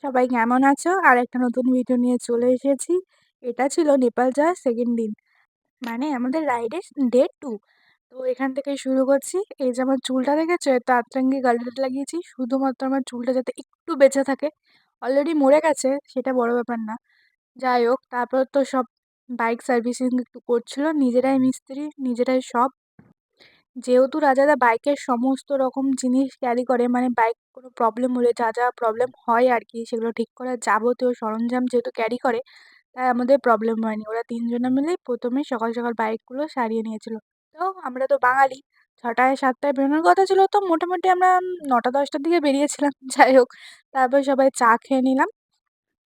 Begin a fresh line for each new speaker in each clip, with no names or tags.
সবাই কেমন আছো? আরেকটা নতুন ভিডিও নিয়ে চলে এসেছি। এটা ছিল নেপাল যাওয়ার 2nd দিন। মানে আমাদের রাইডের ডে 2। তো এখান থেকে শুরু করছি। এই যে আমার চুলটা দেখেছো? এতো আতরঙ্গি কালার লাগিয়েছি শুধুমাত্র আমার চুলটা যাতে একটু বেঁচে থাকে। অলরেডি মরে গেছে, সেটা বড় ব্যাপার না। যাই হোক, তারপর তো সব বাইক সার্ভিসিং একটু করছিল। নিজেরাই মিস্ত্রি, নিজেরাই সব। যেহেতু রাজাদা বাইকের সমস্ত রকম জিনিস ক্যারি করে, মানে বাইক কোনো প্রবলেম হলে যা যা প্রবলেম হয় আর কি, সেগুলো ঠিক করার যাবতীয় সরঞ্জাম যেহেতু ক্যারি করে, তাই আমাদের প্রবলেম হয়নি। ওরা তিনজনে মিলেই প্রথমে সকাল সকাল বাইকগুলো সারিয়ে নিয়েছিল। তো আমরা তো বাঙালি, 6টায় 7টায় বেরোনোর কথা ছিল, তো মোটামুটি আমরা 9টা 10টার দিকে বেরিয়েছিলাম। যাই হোক, তারপর সবাই চা খেয়ে নিলাম।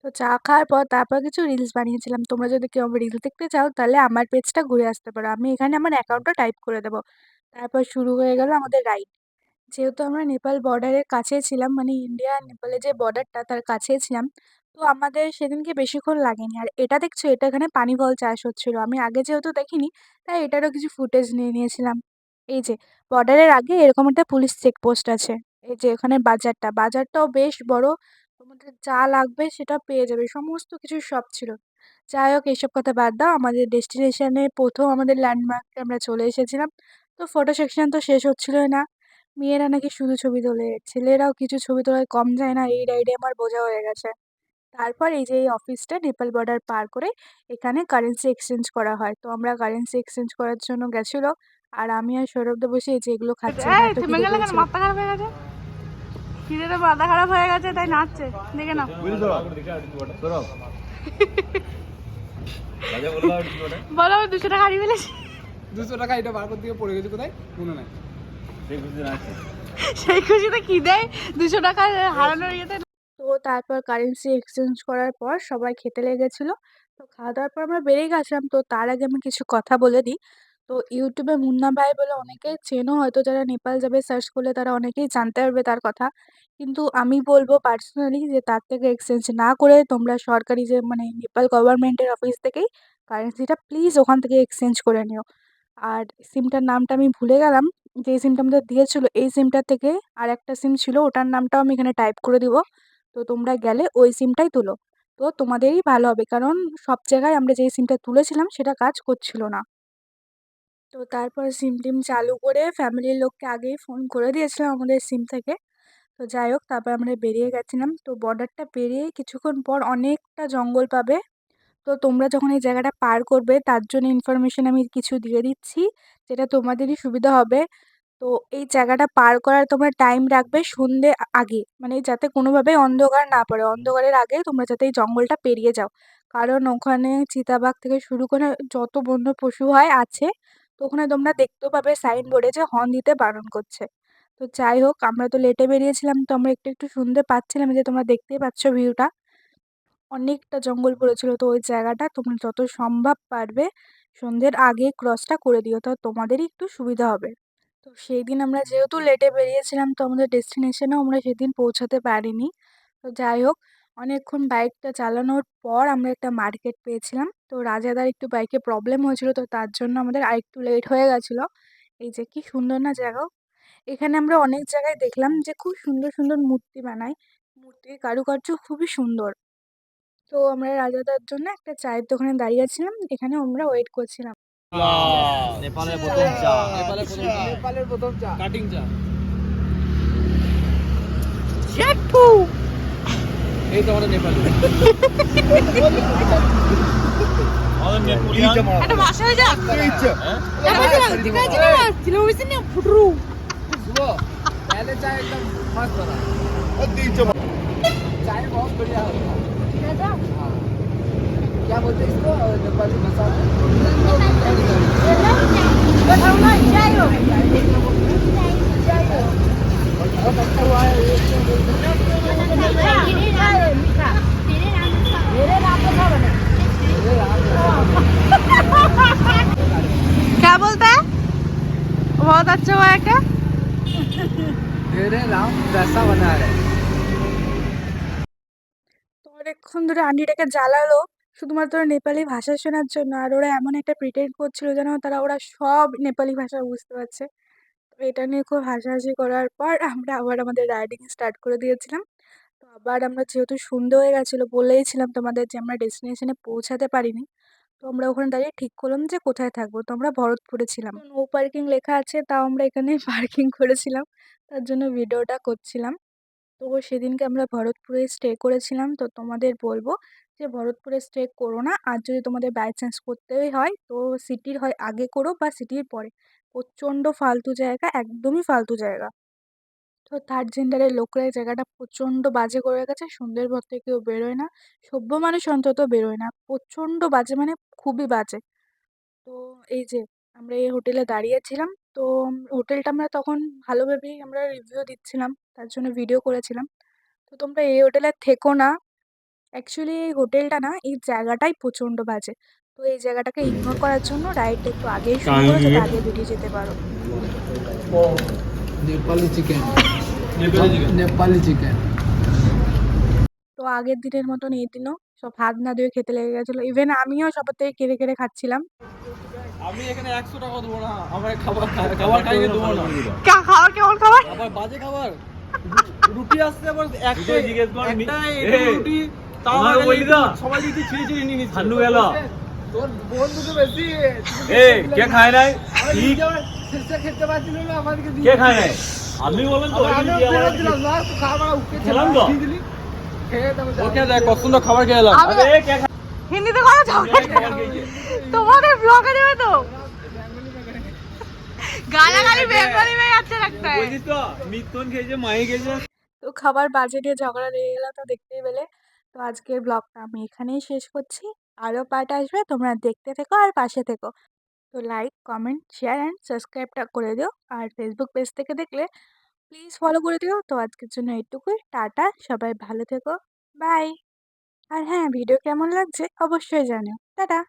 তো চা খাওয়ার পর তারপর কিছু রিলস বানিয়েছিলাম। তোমরা যদি কেউ রিলস দেখতে চাও তাহলে আমার পেজটা ঘুরে আসতে পারো, আমি এখানে আমার অ্যাকাউন্টটা টাইপ করে দেবো। তারপর শুরু হয়ে গেল আমাদের রাইড। যেহেতু আমরা নেপাল বর্ডারের কাছে ছিলাম, মানে ইন্ডিয়া আর নেপালের যে বর্ডারটা তার কাছে ছিলাম, তো আমাদের সেদিনকে বেশিক্ষণ লাগেনি। আর এটা দেখছো, এটা এখানে পানি ফল চাষ হচ্ছিল, আমি আগে যেহেতু দেখিনি, তাই এটারও কিছু ফুটেজ নিয়ে নিয়েছিলাম। এই যে বর্ডারের আগে এরকম একটা পুলিশ চেকপোস্ট আছে। এই যে এখানে বাজারটাও বেশ বড়। তোমাদের যা লাগবে সেটা পেয়ে যাবে, সমস্ত কিছু সব ছিল। যাই হোক, এইসব কথা বাদ দাও। আমাদের ডেস্টিনেশনে প্রথম আমাদের ল্যান্ডমার্কে আমরা চলে এসেছিলাম। তো ফটো সেকশন তো শেষ হচ্ছিলই না। মেয়েরা নাকি শুধু ছবি তোলে, ছেলেরাও কিছু ছবি তোলায় কম যায় না, এই রাইডে আমার বোঝা হয়ে গেছে। তারপর এই যে এই অফিসটা নেপাল বর্ডার পার করে এখানে কারেন্সি এক্সচেঞ্জ করা হয়, তো আমরা কারেন্সি এক্সচেঞ্জ করার জন্য গেছিল। আর আমি আর সৌরভদা বসে এই যে এগুলো খাচ্ছি, আমার এত
থেমে
খিদে
গেলে কেন?
পেয়েছিল।
মাথা খারাপ হয়ে গেছে, খিদেতে মাথা খারাপ হয়ে গেছে তাই নাচছে, দেখে নাও। বলো, আমি 200 টাকা হারিয়ে ফেলেছি।
200 টাকা এটা বার করতে গিয়ে পড়ে গেছে কোথায় মনে নাই।
সেই খুশিতে কি দেয় 200 টাকা হারানোর ইয়েতে।
তো তারপর কারেন্সি এক্সচেঞ্জ করার পর সবাই খেতে লেগেছিল। তো খাওয়া দাওয়ার পর আমরা বেরিয়ে গেছিলাম। তো তার আগে আমি কিছু কথা বলে দিই। তো ইউটিউবে মুন্না ভাই বলে অনেকেই চেনো হয়তো, যারা নেপাল যাবে সার্চ করলে তারা অনেকেই জানতে পারবে তার কথা। কিন্তু আমি বলবো পার্সোনালি যে তার থেকে এক্সচেঞ্জ না করে তোমরা সরকারি যে মানে নেপাল গভর্নমেন্টের অফিস থেকেই কারেন্সিটা প্লিজ ওখান থেকে এক্সচেঞ্জ করে নিও। আর সিমটার নামটা আমি ভুলে গেলাম। যে সিমটা আমাদের দিয়েছিল এই সিমটা থেকে আর একটা সিম ছিল, ওটার নামটাও আমি এখানে টাইপ করে দিব। তো তোমরা গেলে ওই সিমটাই তুলো, তো তোমাদেরই ভালো হবে, কারণ সব জায়গায় আমরা যেই সিমটা তুলেছিলাম সেটা কাজ করছিল না। তো তারপর সিম টিম চালু করে ফ্যামিলির লোককে আগেই ফোন করে দিয়েছিলাম আমাদের সিম থেকে। তো যাই হোক, তারপর আমরা বেরিয়ে গেছিলাম। তো বর্ডারটা পেরিয়ে কিছুক্ষণ পর অনেকটা জঙ্গল পাবে। তো তোমরা যখন এই জায়গাটা পার করবে তার জন্য ইনফরমেশন আমি কিছু দিয়ে দিচ্ছি, যেটা তোমাদেরই সুবিধা হবে। তো এই জায়গাটা পার করার তোমরা টাইম রাখবে সন্ধ্যে আগে, মানে যাতে কোনোভাবেই অন্ধকার না পড়ে, অন্ধকারের আগে তোমরা যাতে এই জঙ্গলটা পেরিয়ে যাও। কারণ ওখানে চিতাবাঘ থেকে শুরু করে যত বন্য পশু হয় আছে। তো ওখানে তোমরা দেখতেও পাবে সাইনবোর্ডে যে হর্ন দিতে বারণ করছে। তো যাই হোক, আমরা তো লেটে বেরিয়েছিলাম, তো আমরা একটু একটু শুনতে পাচ্ছিলাম, এই যে তোমরা দেখতেই পাচ্ছ ভিউটা। অনেকটা জঙ্গল পড়েছিল, তো ওই জায়গাটা তোমরা যত সম্ভব পারবে সন্ধ্যের আগে ক্রসটা করে দিও, তো তোমাদেরই একটু সুবিধা হবে। তো সেই দিন আমরা যেহেতু লেটে বেরিয়েছিলাম, তো আমাদের ডেস্টিনেশনেও আমরা সেদিন পৌঁছাতে পারিনি। তো যাই হোক, অনেকক্ষণ বাইকটা চালানোর পর আমরা একটা মার্কেট পেয়েছিলাম। তো রাজাদার একটু বাইকে প্রবলেম হয়েছিল, তো তার জন্য আমাদের আরেকটু লেট হয়ে গেছিলো। এই যে কি সুন্দর না জায়গা! এখানে আমরা অনেক জায়গায় দেখলাম যে খুব সুন্দর সুন্দর মূর্তি বানায়, মূর্তির কারুকার্য খুবই সুন্দর। তো আমরা রাজাদার জন্য একটা চায়ের দোকানে দাঁড়িয়েছিলাম, এখানে আমরা ওয়েট করছিলাম।
নেপালের প্রথম চা, নেপালের প্রথম চা, কাটিং চা। এই তো আমাদের নেপালি।
একটা ভাষা হয়ে যাক।
पहले चाय एकदम मस्त बना, चाय बहुत बढ़िया होता है। हाँ। क्या बोलते हैं इसको नेपाली भाषा में? बहुत अच्छा हुआ है ये।
क्या बोलता है? बहुत अच्छा हुआ है क्या?
मेरे राम वैसा बना है।
তো অনেকক্ষণ ধরে আন্টিটাকে জ্বালালো শুধুমাত্র নেপালি ভাষা শোনার জন্য, আর ওরা এমন একটা প্রিটেন্ড করছিল যেন ওরা সব নেপালি ভাষা বুঝতে পারছে। তো এটা নিয়ে খুব হাসাহাসি করার পর আমরা আবার আমাদের রাইডিং স্টার্ট করে দিয়েছিলাম। তো আবার আমরা যেহেতু সন্ধে হয়ে গেছিলো, বলেইছিলাম তোমাদের যে আমরা ডেস্টিনেশনে পৌঁছাতে পারিনি। তো আমরা ওখানে দাঁড়িয়ে ঠিক করলাম যে কোথায় থাকবো। তো আমরা ভরতপুরে ছিলাম। তো নো পার্কিং লেখা আছে, তাও আমরা এখানে পার্কিং করেছিলাম। তার জন্য ভিডিওটা করছিলাম। তো সেদিনকে আমরা ভরতপুরে স্টে করেছিলাম। তো তোমাদের বলবো যে ভরতপুরে স্টে করো না। আর যদি তোমাদের বাই চান্স করতেই হয় তো সিটির হয় আগে করো বা সিটির পরে। প্রচণ্ড ফালতু জায়গা, একদমই ফালতু জায়গা। তো থার্ড জেন্ডারের লোকরা এই জায়গাটা প্রচণ্ড বাজে করে রেখেছে। সন্ধ্যের পর থেকে কেউ বেরোয় না। সভ্য মানুষ অন্তত বেরোয় না। প্রচণ্ড বাজে, মানে খুবই বাজে। তো এই যে আমরা এই হোটেলে দাঁড়িয়েছিলাম। তো হোটেলটা আমরা তখন ভালো ভেবেই আমরা রিভিউ দিচ্ছিলাম। তার জন্য ভিডিও করেছিলাম। তো তোমরা এই হোটেলে থেকো না। অ্যাকচুয়ালি এই হোটেলটা না, এই জায়গাটাই প্রচণ্ড বাজে। তো এই জায়গাটাকে ইগনোর করার জন্য রাইডটা একটু আগেই শুরু করো যাতে আগে বেরিয়ে যেতে পারো।
नेपाली चिकन नेपाली चिकन
তো আগের দিনের মতন এই দিনও সব হাত না ধুয়ে খেতে লেগে গেছিলো। ইভেন আমিও সবার থেকে কেড়ে কেড়ে খাচ্ছিলাম।
আমি এখানে 100 টাকা দেবো না, আমার খাবার খাইয়ে দেবো না।
খাবার কেমন খাবার?
আবার বাজে খাবার, রুটি আসছে আবার একটাই
জিজ্ঞেস কর
একটাই
এই,
রুটি, তাও
আমার
আবার
বলি না।
সবাই যদি ছিঁড়ে ছিঁড়ে নিয়ে নিচ্ছে।
ঠান্ডু গেল
তোর বন্ধু তো বেশি
এ কে খায় নাই ঠিক
শেষে খেতে পারছিল না আমাদেরকে
কে খায় নাই আমি বললাম তো
আমি ফেরত দিলাম না তো খাবার উঠে
খেলাম তো।
দিলি খেয়ে দেবো
ওকে দেখ কত সুন্দর খাবার খেয়ে এলাম।
আমি
আরে কে খায়
হিন্দিতে কথা ঝগড়া
খাবার খেয়েছে?
তোমাদের ব্লগে দেবে তো গালাগালি বেঙ্গলি में अच्छा लगता है।
বলছিস তো মিথুন খেয়েছে মাই খেয়েছে
তো খাবার বাজে নিয়ে ঝগড়া লেগে গেল, তো দেখতেই পেলে। তো আজকের ব্লগটা আমি এখানেই শেষ করছি। আরও পার্ট আসবে, তোমরা দেখতে থেকো আর পাশে থেকো। তো লাইক, কমেন্ট, শেয়ার অ্যান্ড সাবস্ক্রাইবটা করে দিও। আর ফেসবুক পেজ থেকে দেখলে প্লিজ ফলো করে দিও। তো আজকের জন্য এইটুকুই। টাটা, সবাই ভালো থেকো। বাই। আর হ্যাঁ, ভিডিও কেমন লাগছে অবশ্যই জানিও। টাটা।